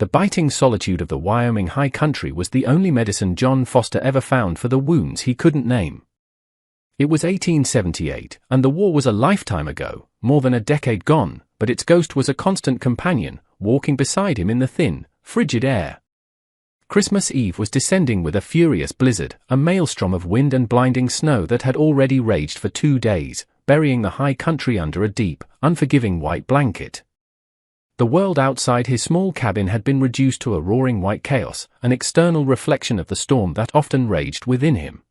The biting solitude of the Wyoming high country was the only medicine John Foster ever found for the wounds he couldn't name. It was 1878, and the war was a lifetime ago, more than a decade gone, but its ghost was a constant companion, walking beside him in the thin, frigid air. Christmas Eve was descending with a furious blizzard, a maelstrom of wind and blinding snow that had already raged for 2 days, burying the high country under a deep, unforgiving white blanket. The world outside his small cabin had been reduced to a roaring white chaos, an external reflection of the storm that often raged within him.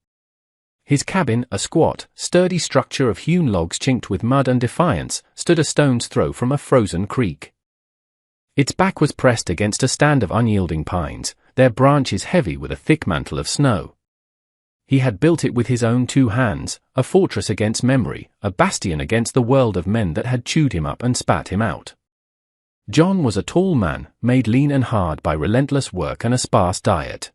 His cabin, a squat, sturdy structure of hewn logs chinked with mud and defiance, stood a stone's throw from a frozen creek. Its back was pressed against a stand of unyielding pines, their branches heavy with a thick mantle of snow. He had built it with his own 2 hands, a fortress against memory, a bastion against the world of men that had chewed him up and spat him out. John was a tall man, made lean and hard by relentless work and a sparse diet.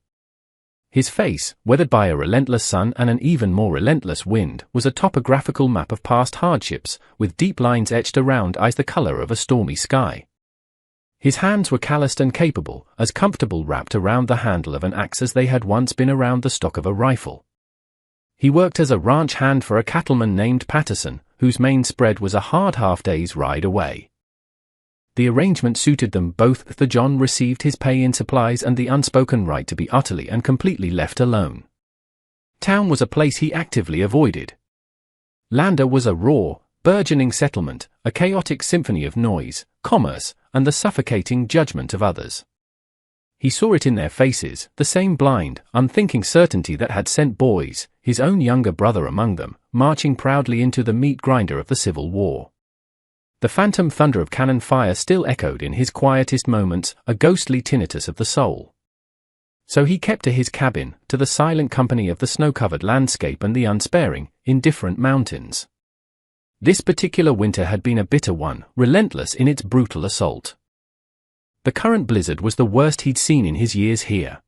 His face, weathered by a relentless sun and an even more relentless wind, was a topographical map of past hardships, with deep lines etched around eyes the color of a stormy sky. His hands were calloused and capable, as comfortable wrapped around the handle of an axe as they had once been around the stock of a rifle. He worked as a ranch hand for a cattleman named Patterson, whose main spread was a hard half-day's ride away. The arrangement suited them both. The John received his pay in supplies and the unspoken right to be utterly and completely left alone. Town was a place he actively avoided. Lander was a raw, burgeoning settlement, a chaotic symphony of noise, commerce, and the suffocating judgment of others. He saw it in their faces, the same blind, unthinking certainty that had sent Boise, his own younger brother among them, marching proudly into the meat grinder of the Civil War. The phantom thunder of cannon fire still echoed in his quietest moments, a ghostly tinnitus of the soul. So he kept to his cabin, to the silent company of the snow-covered landscape and the unsparing, indifferent mountains. This particular winter had been a bitter one, relentless in its brutal assault. The current blizzard was the worst he'd seen in his years here.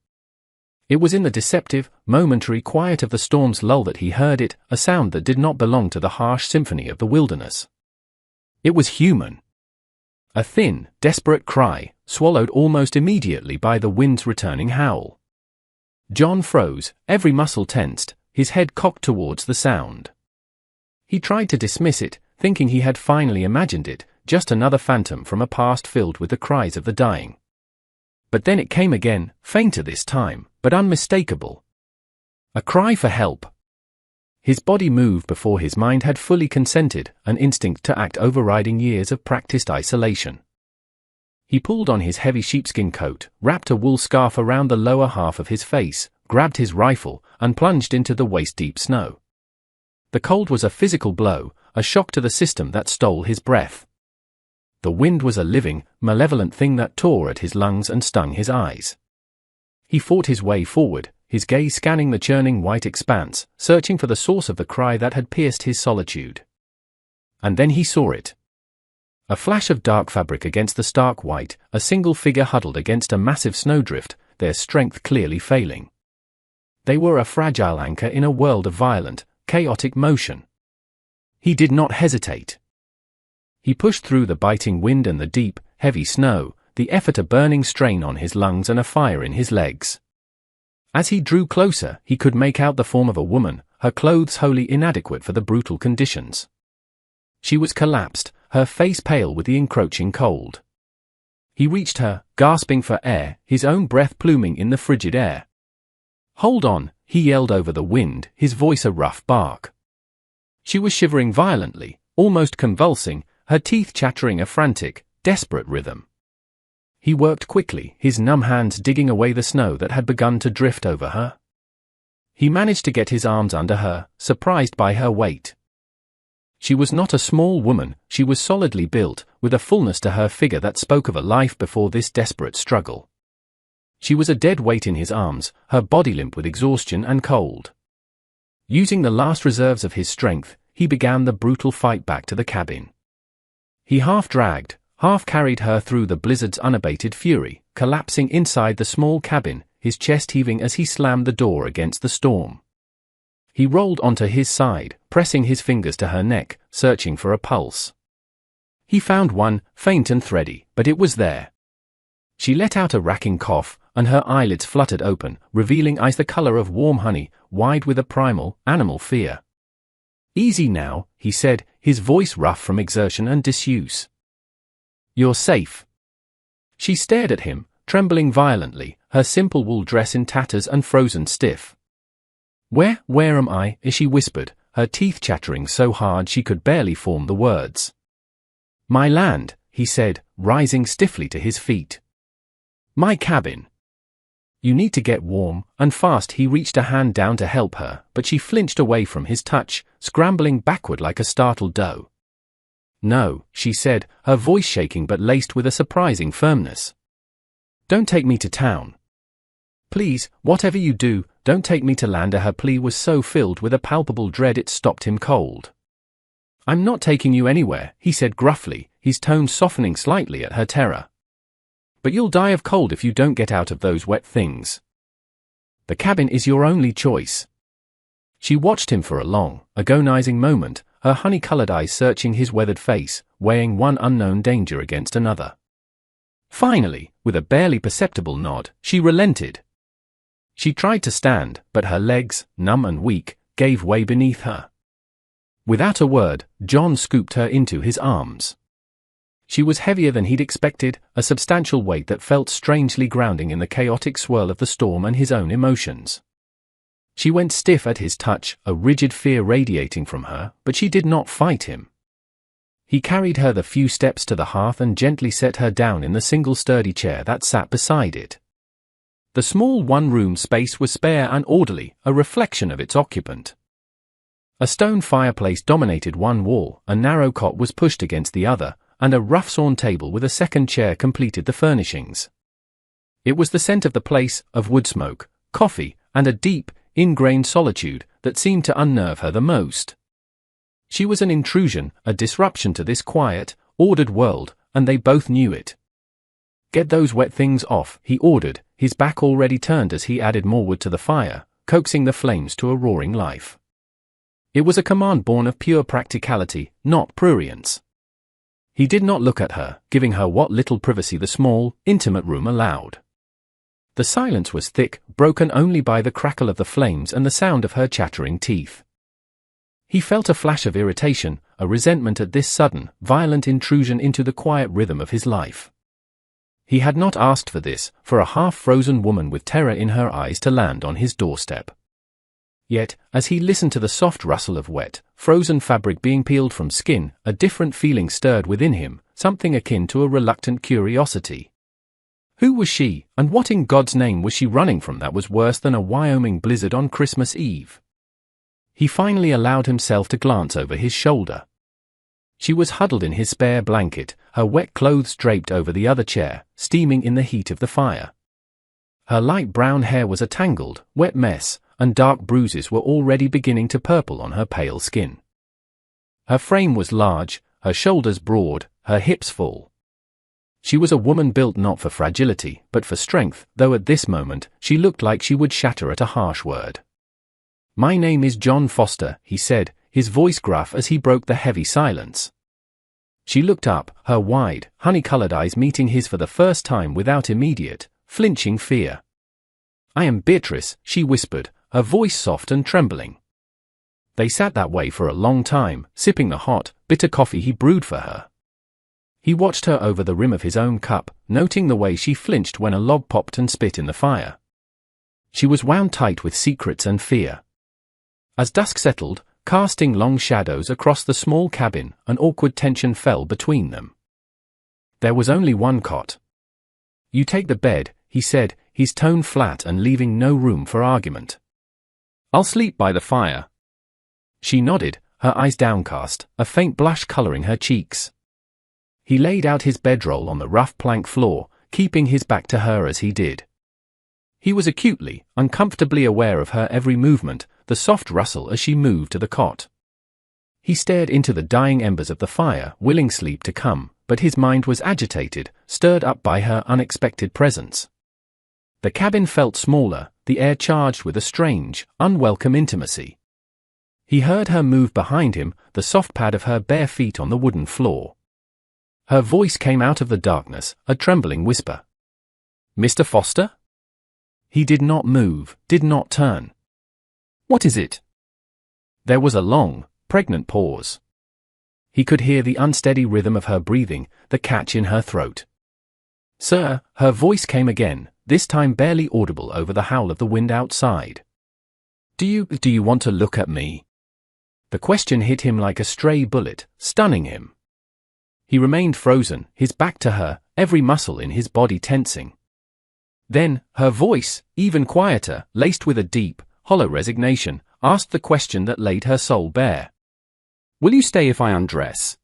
It was in the deceptive, momentary quiet of the storm's lull that he heard it, a sound that did not belong to the harsh symphony of the wilderness. It was human. A thin, desperate cry, swallowed almost immediately by the wind's returning howl. John froze, every muscle tensed, his head cocked towards the sound. He tried to dismiss it, thinking he had finally imagined it, just another phantom from a past filled with the cries of the dying. But then it came again, fainter this time, but unmistakable. A cry for help. His body moved before his mind had fully consented, an instinct to act overriding years of practiced isolation. He pulled on his heavy sheepskin coat, wrapped a wool scarf around the lower half of his face, grabbed his rifle, and plunged into the waist-deep snow. The cold was a physical blow, a shock to the system that stole his breath. The wind was a living, malevolent thing that tore at his lungs and stung his eyes. He fought his way forward, his gaze scanning the churning white expanse, searching for the source of the cry that had pierced his solitude. And then he saw it. A flash of dark fabric against the stark white, a single figure huddled against a massive snowdrift, their strength clearly failing. They were a fragile anchor in a world of violent, chaotic motion. He did not hesitate. He pushed through the biting wind and the deep, heavy snow, the effort a burning strain on his lungs and a fire in his legs. As he drew closer, he could make out the form of a woman, her clothes wholly inadequate for the brutal conditions. She was collapsed, her face pale with the encroaching cold. He reached her, gasping for air, his own breath pluming in the frigid air. "Hold on," he yelled over the wind, his voice a rough bark. She was shivering violently, almost convulsing, her teeth chattering a frantic, desperate rhythm. He worked quickly, his numb hands digging away the snow that had begun to drift over her. He managed to get his arms under her, surprised by her weight. She was not a small woman, she was solidly built, with a fullness to her figure that spoke of a life before this desperate struggle. She was a dead weight in his arms, her body limp with exhaustion and cold. Using the last reserves of his strength, he began the brutal fight back to the cabin. He half-dragged, half-carried her through the blizzard's unabated fury, collapsing inside the small cabin, his chest heaving as he slammed the door against the storm. He rolled onto his side, pressing his fingers to her neck, searching for a pulse. He found one, faint and thready, but it was there. She let out a racking cough, and her eyelids fluttered open, revealing eyes the color of warm honey, wide with a primal, animal fear. "Easy now," he said, his voice rough from exertion and disuse. "You're safe." She stared at him, trembling violently, her simple wool dress in tatters and frozen stiff. Where am I?" she whispered, her teeth chattering so hard she could barely form the words. "My land," he said, rising stiffly to his feet. "My cabin." "You need to get warm," and fast. He reached a hand down to help her, but she flinched away from his touch, scrambling backward like a startled doe. "No," she said, her voice shaking but laced with a surprising firmness. "Don't take me to town. Please, whatever you do, don't take me to land." Her plea was so filled with a palpable dread it stopped him cold. "I'm not taking you anywhere," he said gruffly, his tone softening slightly at her terror. "But you'll die of cold if you don't get out of those wet things. The cabin is your only choice." She watched him for a long, agonizing moment, her honey-colored eyes searching his weathered face, weighing one unknown danger against another. Finally, with a barely perceptible nod, she relented. She tried to stand, but her legs, numb and weak, gave way beneath her. Without a word, John scooped her into his arms. She was heavier than he'd expected, a substantial weight that felt strangely grounding in the chaotic swirl of the storm and his own emotions. She went stiff at his touch, a rigid fear radiating from her, but she did not fight him. He carried her the few steps to the hearth and gently set her down in the single sturdy chair that sat beside it. The small one-room space was spare and orderly, a reflection of its occupant. A stone fireplace dominated one wall, a narrow cot was pushed against the other, and a rough-sawn table with a second chair completed the furnishings. It was the scent of the place, of wood smoke, coffee, and a deep, ingrained solitude that seemed to unnerve her the most. She was an intrusion, a disruption to this quiet, ordered world, and they both knew it. "Get those wet things off," he ordered, his back already turned as he added more wood to the fire, coaxing the flames to a roaring life. It was a command born of pure practicality, not prurience. He did not look at her, giving her what little privacy the small, intimate room allowed. The silence was thick, broken only by the crackle of the flames and the sound of her chattering teeth. He felt a flash of irritation, a resentment at this sudden, violent intrusion into the quiet rhythm of his life. He had not asked for this, for a half-frozen woman with terror in her eyes to land on his doorstep. Yet, as he listened to the soft rustle of wet, frozen fabric being peeled from skin, a different feeling stirred within him, something akin to a reluctant curiosity. Who was she, and what in God's name was she running from that was worse than a Wyoming blizzard on Christmas Eve? He finally allowed himself to glance over his shoulder. She was huddled in his spare blanket, her wet clothes draped over the other chair, steaming in the heat of the fire. Her light brown hair was a tangled, wet mess, and dark bruises were already beginning to purple on her pale skin. Her frame was large, her shoulders broad, her hips full. She was a woman built not for fragility, but for strength, though at this moment, she looked like she would shatter at a harsh word. "My name is John Foster," he said, his voice gruff as he broke the heavy silence. She looked up, her wide, honey-colored eyes meeting his for the first time without immediate, flinching fear. "I am Beatrice," she whispered, her voice soft and trembling. They sat that way for a long time, sipping the hot, bitter coffee he brewed for her. He watched her over the rim of his own cup, noting the way she flinched when a log popped and spit in the fire. She was wound tight with secrets and fear. As dusk settled, casting long shadows across the small cabin, an awkward tension fell between them. There was only one cot. "You take the bed," he said, his tone flat and leaving no room for argument. "I'll sleep by the fire." She nodded, her eyes downcast, a faint blush coloring her cheeks. He laid out his bedroll on the rough plank floor, keeping his back to her as he did. He was acutely, uncomfortably aware of her every movement, the soft rustle as she moved to the cot. He stared into the dying embers of the fire, willing sleep to come, but his mind was agitated, stirred up by her unexpected presence. The cabin felt smaller, the air charged with a strange, unwelcome intimacy. He heard her move behind him, the soft pad of her bare feet on the wooden floor. Her voice came out of the darkness, a trembling whisper. Mr. Foster? He did not move, did not turn. What is it? There was a long, pregnant pause. He could hear the unsteady rhythm of her breathing, the catch in her throat. Sir, her voice came again, this time barely audible over the howl of the wind outside. Do you want to look at me? The question hit him like a stray bullet, stunning him. He remained frozen, his back to her, every muscle in his body tensing. Then, her voice, even quieter, laced with a deep, hollow resignation, asked the question that laid her soul bare. Will you stay if I undress?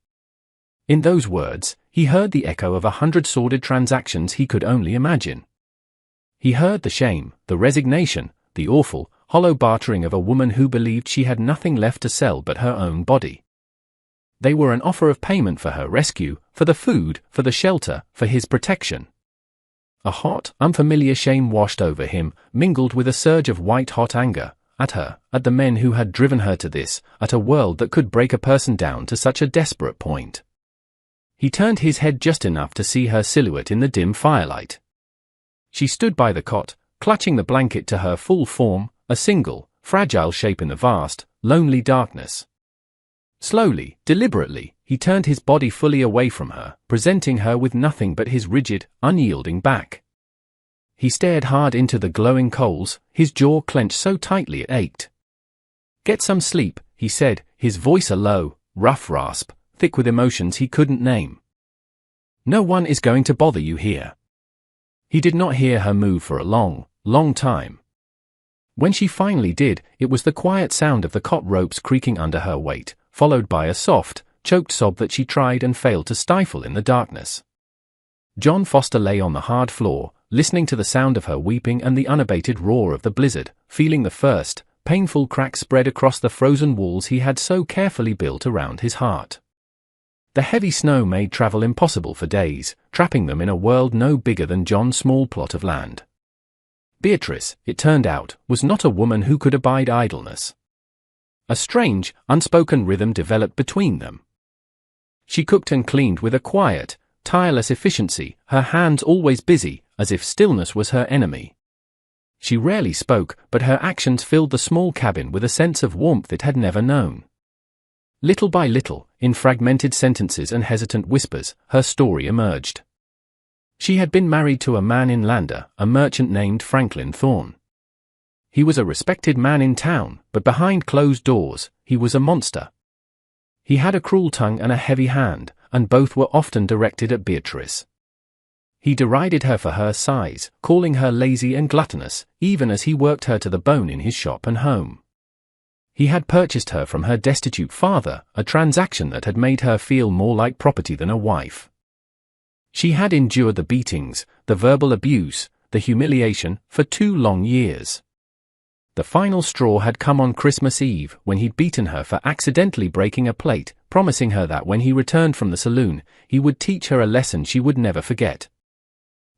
In those words, he heard the echo of 100 sordid transactions he could only imagine. He heard the shame, the resignation, the awful, hollow bartering of a woman who believed she had nothing left to sell but her own body. They were an offer of payment for her rescue, for the food, for the shelter, for his protection. A hot, unfamiliar shame washed over him, mingled with a surge of white-hot anger, at her, at the men who had driven her to this, at a world that could break a person down to such a desperate point. He turned his head just enough to see her silhouette in the dim firelight. She stood by the cot, clutching the blanket to her full form, a single, fragile shape in the vast, lonely darkness. Slowly, deliberately, he turned his body fully away from her, presenting her with nothing but his rigid, unyielding back. He stared hard into the glowing coals, his jaw clenched so tightly it ached. Get some sleep, he said, his voice a low, rough rasp, thick with emotions he couldn't name. No one is going to bother you here. He did not hear her move for a long, long time. When she finally did, it was the quiet sound of the cot ropes creaking under her weight, followed by a soft, choked sob that she tried and failed to stifle in the darkness. John Foster lay on the hard floor, listening to the sound of her weeping and the unabated roar of the blizzard, feeling the first, painful crack spread across the frozen walls he had so carefully built around his heart. The heavy snow made travel impossible for days, trapping them in a world no bigger than John's small plot of land. Beatrice, it turned out, was not a woman who could abide idleness. A strange, unspoken rhythm developed between them. She cooked and cleaned with a quiet, tireless efficiency, her hands always busy, as if stillness was her enemy. She rarely spoke, but her actions filled the small cabin with a sense of warmth it had never known. Little by little, in fragmented sentences and hesitant whispers, her story emerged. She had been married to a man in Lander, a merchant named Franklin Thorne. He was a respected man in town, but behind closed doors, he was a monster. He had a cruel tongue and a heavy hand, and both were often directed at Beatrice. He derided her for her size, calling her lazy and gluttonous, even as he worked her to the bone in his shop and home. He had purchased her from her destitute father, a transaction that had made her feel more like property than a wife. She had endured the beatings, the verbal abuse, the humiliation, for 2 long years. The final straw had come on Christmas Eve, when he'd beaten her for accidentally breaking a plate, promising her that when he returned from the saloon, he would teach her a lesson she would never forget.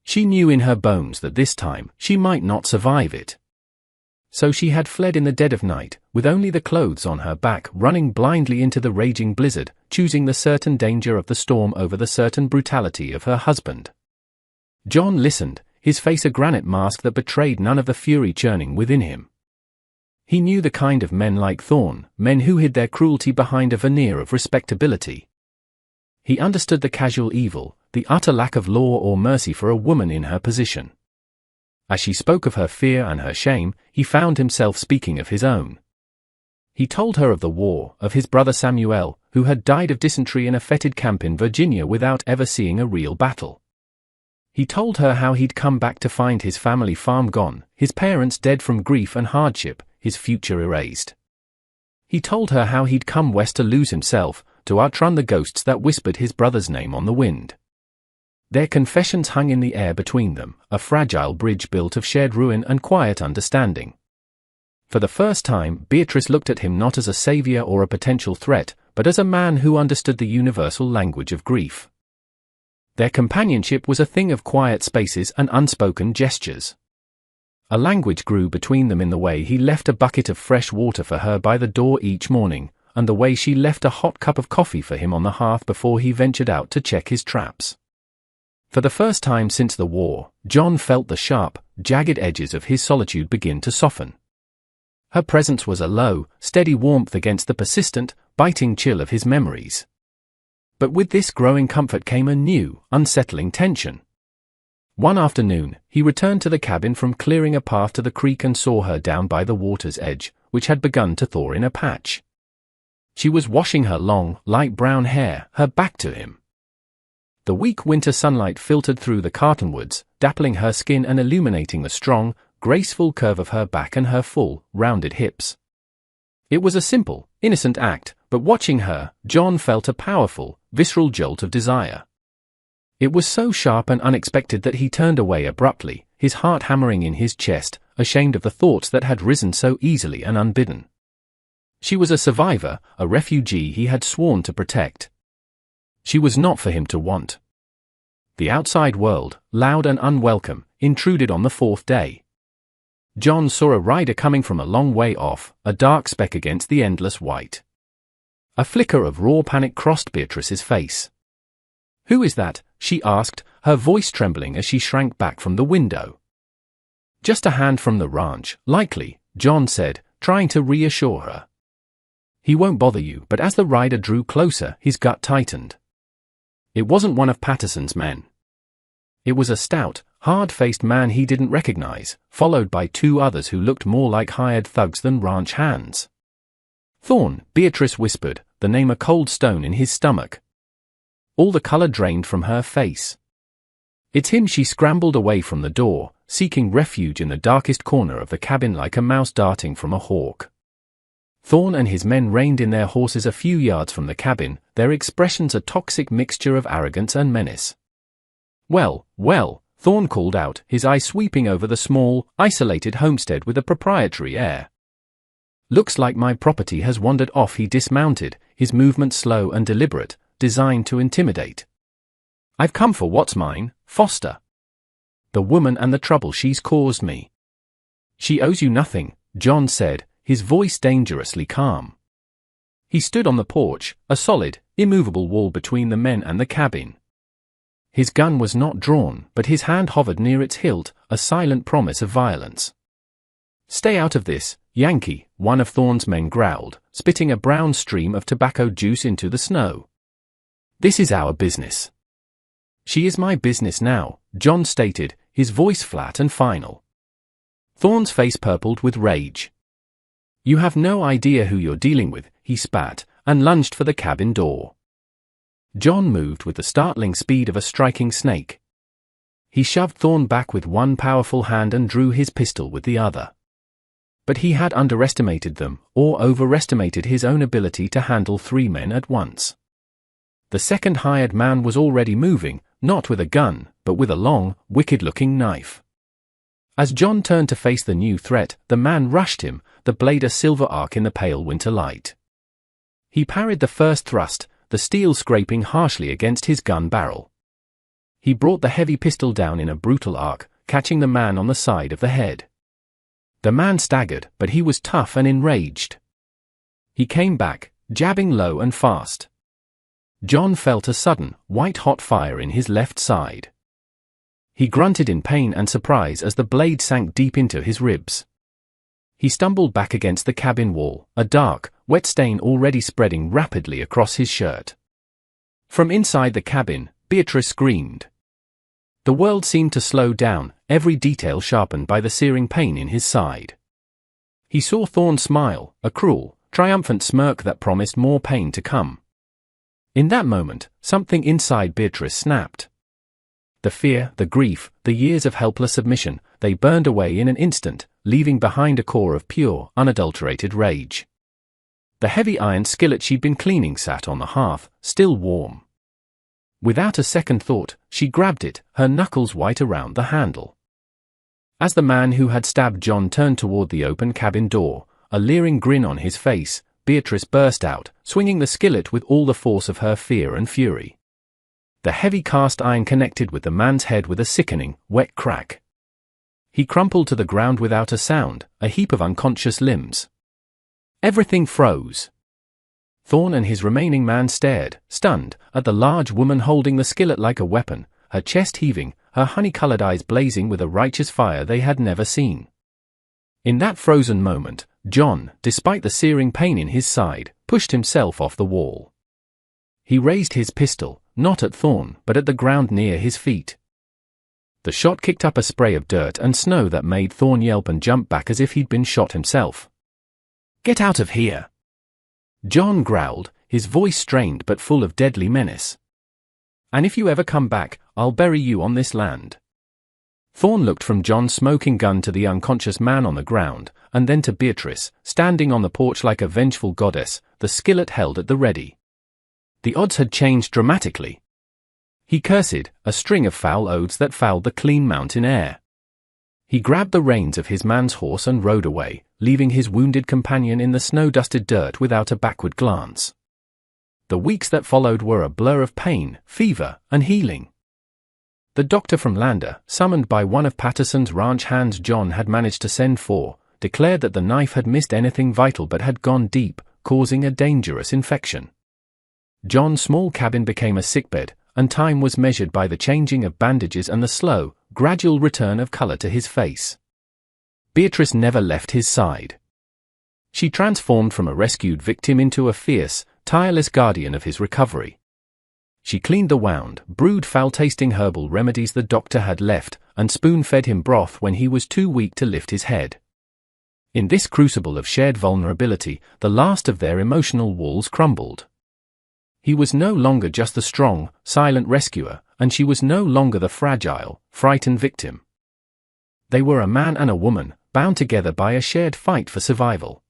She knew in her bones that this time, she might not survive it. So she had fled in the dead of night, with only the clothes on her back, running blindly into the raging blizzard, choosing the certain danger of the storm over the certain brutality of her husband. John listened, his face a granite mask that betrayed none of the fury churning within him. He knew the kind of men like Thorne, men who hid their cruelty behind a veneer of respectability. He understood the casual evil, the utter lack of law or mercy for a woman in her position. As she spoke of her fear and her shame, he found himself speaking of his own. He told her of the war, of his brother Samuel, who had died of dysentery in a fetid camp in Virginia without ever seeing a real battle. He told her how he'd come back to find his family farm gone, his parents dead from grief and hardship, his future erased. He told her how he'd come west to lose himself, to outrun the ghosts that whispered his brother's name on the wind. Their confessions hung in the air between them, a fragile bridge built of shared ruin and quiet understanding. For the first time, Beatrice looked at him not as a savior or a potential threat, but as a man who understood the universal language of grief. Their companionship was a thing of quiet spaces and unspoken gestures. A language grew between them in the way he left a bucket of fresh water for her by the door each morning, and the way she left a hot cup of coffee for him on the hearth before he ventured out to check his traps. For the first time since the war, John felt the sharp, jagged edges of his solitude begin to soften. Her presence was a low, steady warmth against the persistent, biting chill of his memories. But with this growing comfort came a new, unsettling tension. One afternoon, he returned to the cabin from clearing a path to the creek and saw her down by the water's edge, which had begun to thaw in a patch. She was washing her long, light brown hair, her back to him. The weak winter sunlight filtered through the cottonwoods, dappling her skin and illuminating the strong, graceful curve of her back and her full, rounded hips. It was a simple, innocent act, but watching her, John felt a powerful, visceral jolt of desire. It was so sharp and unexpected that he turned away abruptly, his heart hammering in his chest, ashamed of the thoughts that had risen so easily and unbidden. She was a survivor, a refugee he had sworn to protect. She was not for him to want. The outside world, loud and unwelcome, intruded on the fourth day. John saw a rider coming from a long way off, a dark speck against the endless white. A flicker of raw panic crossed Beatrice's face. "Who is that?" she asked, her voice trembling as she shrank back from the window. "Just a hand from the ranch, likely," John said, trying to reassure her. "He won't bother you," but as the rider drew closer, his gut tightened. It wasn't one of Patterson's men. It was a stout, hard-faced man he didn't recognize, followed by two others who looked more like hired thugs than ranch hands. "Thorne," Beatrice whispered, the name a cold stone in his stomach. All the color drained from her face. "It's him." She scrambled away from the door, seeking refuge in the darkest corner of the cabin like a mouse darting from a hawk. Thorne and his men reined in their horses a few yards from the cabin, their expressions a toxic mixture of arrogance and menace. "Well, well," Thorne called out, his eye sweeping over the small, isolated homestead with a proprietary air. "Looks like my property has wandered off." He dismounted, his movements slow and deliberate, designed to intimidate. "I've come for what's mine, Foster. The woman and the trouble she's caused me." "She owes you nothing," John said, his voice dangerously calm. He stood on the porch, a solid, immovable wall between the men and the cabin. His gun was not drawn, but his hand hovered near its hilt, a silent promise of violence. "Stay out of this, Yankee," one of Thorne's men growled, spitting a brown stream of tobacco juice into the snow. "This is our business." "She is my business now," John stated, his voice flat and final. Thorne's face purpled with rage. "You have no idea who you're dealing with," he spat, and lunged for the cabin door. John moved with the startling speed of a striking snake. He shoved Thorne back with one powerful hand and drew his pistol with the other. But he had underestimated them, or overestimated his own ability to handle three men at once. The second hired man was already moving, not with a gun, but with a long, wicked-looking knife. As John turned to face the new threat, the man rushed him, the blade a silver arc in the pale winter light. He parried the first thrust, the steel scraping harshly against his gun barrel. He brought the heavy pistol down in a brutal arc, catching the man on the side of the head. The man staggered, but he was tough and enraged. He came back, jabbing low and fast. John felt a sudden, white-hot fire in his left side. He grunted in pain and surprise as the blade sank deep into his ribs. He stumbled back against the cabin wall, a dark, wet stain already spreading rapidly across his shirt. From inside the cabin, Beatrice screamed. The world seemed to slow down, every detail sharpened by the searing pain in his side. He saw Thorne smile, a cruel, triumphant smirk that promised more pain to come. In that moment, something inside Beatrice snapped. The fear, the grief, the years of helpless submission, they burned away in an instant, leaving behind a core of pure, unadulterated rage. The heavy iron skillet she'd been cleaning sat on the hearth, still warm. Without a second thought, she grabbed it, her knuckles white around the handle. As the man who had stabbed John turned toward the open cabin door, a leering grin on his face, Beatrice burst out, swinging the skillet with all the force of her fear and fury. The heavy cast iron connected with the man's head with a sickening, wet crack. He crumpled to the ground without a sound, a heap of unconscious limbs. Everything froze. Thorne and his remaining man stared, stunned, at the large woman holding the skillet like a weapon, her chest heaving, her honey-colored eyes blazing with a righteous fire they had never seen. In that frozen moment, John, despite the searing pain in his side, pushed himself off the wall. He raised his pistol, not at Thorne but at the ground near his feet. The shot kicked up a spray of dirt and snow that made Thorne yelp and jump back as if he'd been shot himself. "Get out of here!" John growled, his voice strained but full of deadly menace. "And if you ever come back, I'll bury you on this land." Thorne looked from John's smoking gun to the unconscious man on the ground, and then to Beatrice, standing on the porch like a vengeful goddess, the skillet held at the ready. The odds had changed dramatically. He cursed, a string of foul oaths that fouled the clean mountain air. He grabbed the reins of his man's horse and rode away, leaving his wounded companion in the snow-dusted dirt without a backward glance. The weeks that followed were a blur of pain, fever, and healing. The doctor from Lander, summoned by one of Patterson's ranch hands John had managed to send for, declared that the knife had missed anything vital but had gone deep, causing a dangerous infection. John's small cabin became a sickbed, and time was measured by the changing of bandages and the slow, gradual return of color to his face. Beatrice never left his side. She transformed from a rescued victim into a fierce, tireless guardian of his recovery. She cleaned the wound, brewed foul-tasting herbal remedies the doctor had left, and spoon-fed him broth when he was too weak to lift his head. In this crucible of shared vulnerability, the last of their emotional walls crumbled. He was no longer just the strong, silent rescuer, and she was no longer the fragile, frightened victim. They were a man and a woman, bound together by a shared fight for survival.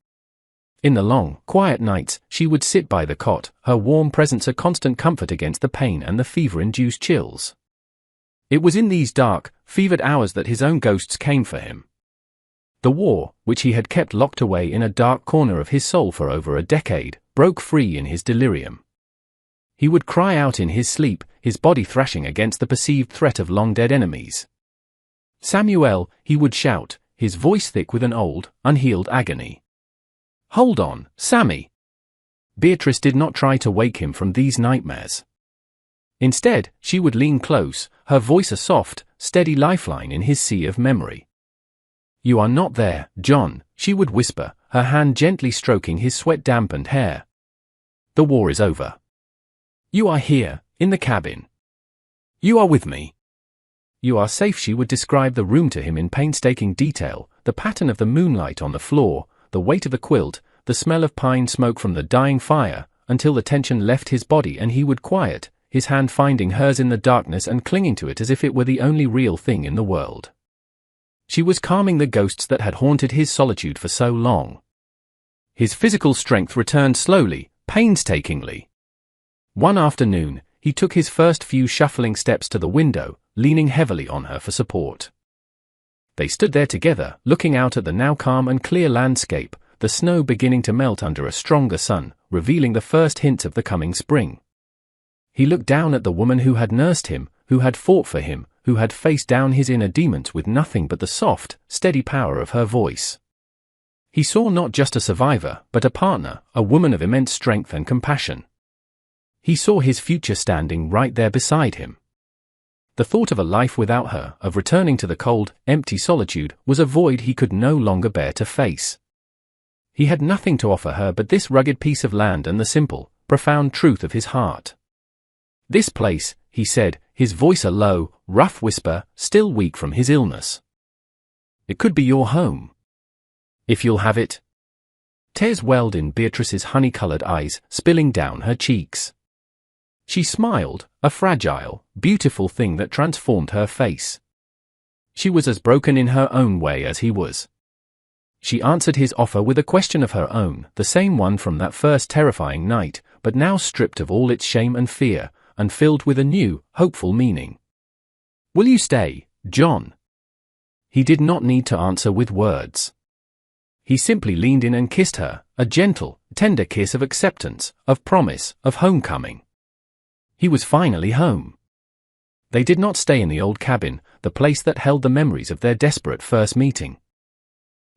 In the long, quiet nights, she would sit by the cot, her warm presence a constant comfort against the pain and the fever-induced chills. It was in these dark, fevered hours that his own ghosts came for him. The war, which he had kept locked away in a dark corner of his soul for over a decade, broke free in his delirium. He would cry out in his sleep, his body thrashing against the perceived threat of long-dead enemies. "Samuel," he would shout, his voice thick with an old, unhealed agony. "Hold on, Sammy." Beatrice did not try to wake him from these nightmares. Instead, she would lean close, her voice a soft, steady lifeline in his sea of memory. "You are not there, John," she would whisper, her hand gently stroking his sweat-dampened hair. "The war is over. You are here, in the cabin. You are with me. You are safe." She would describe the room to him in painstaking detail, the pattern of the moonlight on the floor, the weight of the quilt, the smell of pine smoke from the dying fire, until the tension left his body and he would quiet, his hand finding hers in the darkness and clinging to it as if it were the only real thing in the world. She was calming the ghosts that had haunted his solitude for so long. His physical strength returned slowly, painstakingly. One afternoon, he took his first few shuffling steps to the window, leaning heavily on her for support. They stood there together, looking out at the now calm and clear landscape, the snow beginning to melt under a stronger sun, revealing the first hints of the coming spring. He looked down at the woman who had nursed him, who had fought for him, who had faced down his inner demons with nothing but the soft, steady power of her voice. He saw not just a survivor, but a partner, a woman of immense strength and compassion. He saw his future standing right there beside him. The thought of a life without her, of returning to the cold, empty solitude, was a void he could no longer bear to face. He had nothing to offer her but this rugged piece of land and the simple, profound truth of his heart. "This place," he said, his voice a low, rough whisper, still weak from his illness. "It could be your home. If you'll have it." Tears welled in Beatrice's honey-colored eyes, spilling down her cheeks. She smiled, a fragile, beautiful thing that transformed her face. She was as broken in her own way as he was. She answered his offer with a question of her own, the same one from that first terrifying night, but now stripped of all its shame and fear, and filled with a new, hopeful meaning. "Will you stay, John?" He did not need to answer with words. He simply leaned in and kissed her, a gentle, tender kiss of acceptance, of promise, of homecoming. He was finally home. They did not stay in the old cabin, the place that held the memories of their desperate first meeting.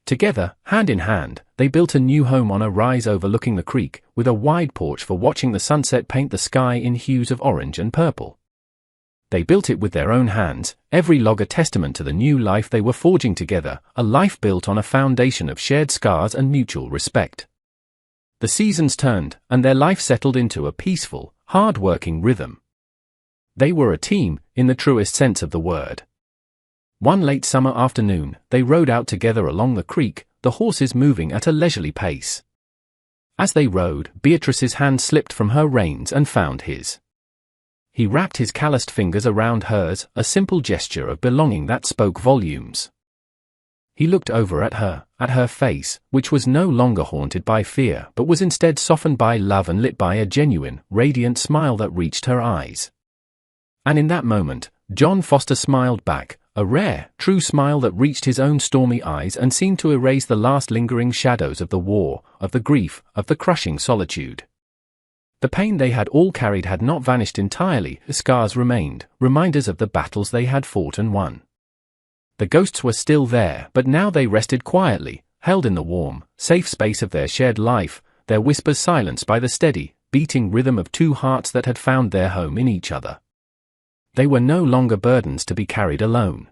Together, hand in hand, they built a new home on a rise overlooking the creek, with a wide porch for watching the sunset paint the sky in hues of orange and purple. They built it with their own hands, every log a testament to the new life they were forging together, a life built on a foundation of shared scars and mutual respect. The seasons turned, and their life settled into a peaceful, hard-working rhythm. They were a team, in the truest sense of the word. One late summer afternoon, they rode out together along the creek, the horses moving at a leisurely pace. As they rode, Beatrice's hand slipped from her reins and found his. He wrapped his calloused fingers around hers, a simple gesture of belonging that spoke volumes. He looked over at her face, which was no longer haunted by fear but was instead softened by love and lit by a genuine, radiant smile that reached her eyes. And in that moment, John Foster smiled back, a rare, true smile that reached his own stormy eyes and seemed to erase the last lingering shadows of the war, of the grief, of the crushing solitude. The pain they had all carried had not vanished entirely, the scars remained, reminders of the battles they had fought and won. The ghosts were still there, but now they rested quietly, held in the warm, safe space of their shared life, their whispers silenced by the steady, beating rhythm of two hearts that had found their home in each other. They were no longer burdens to be carried alone.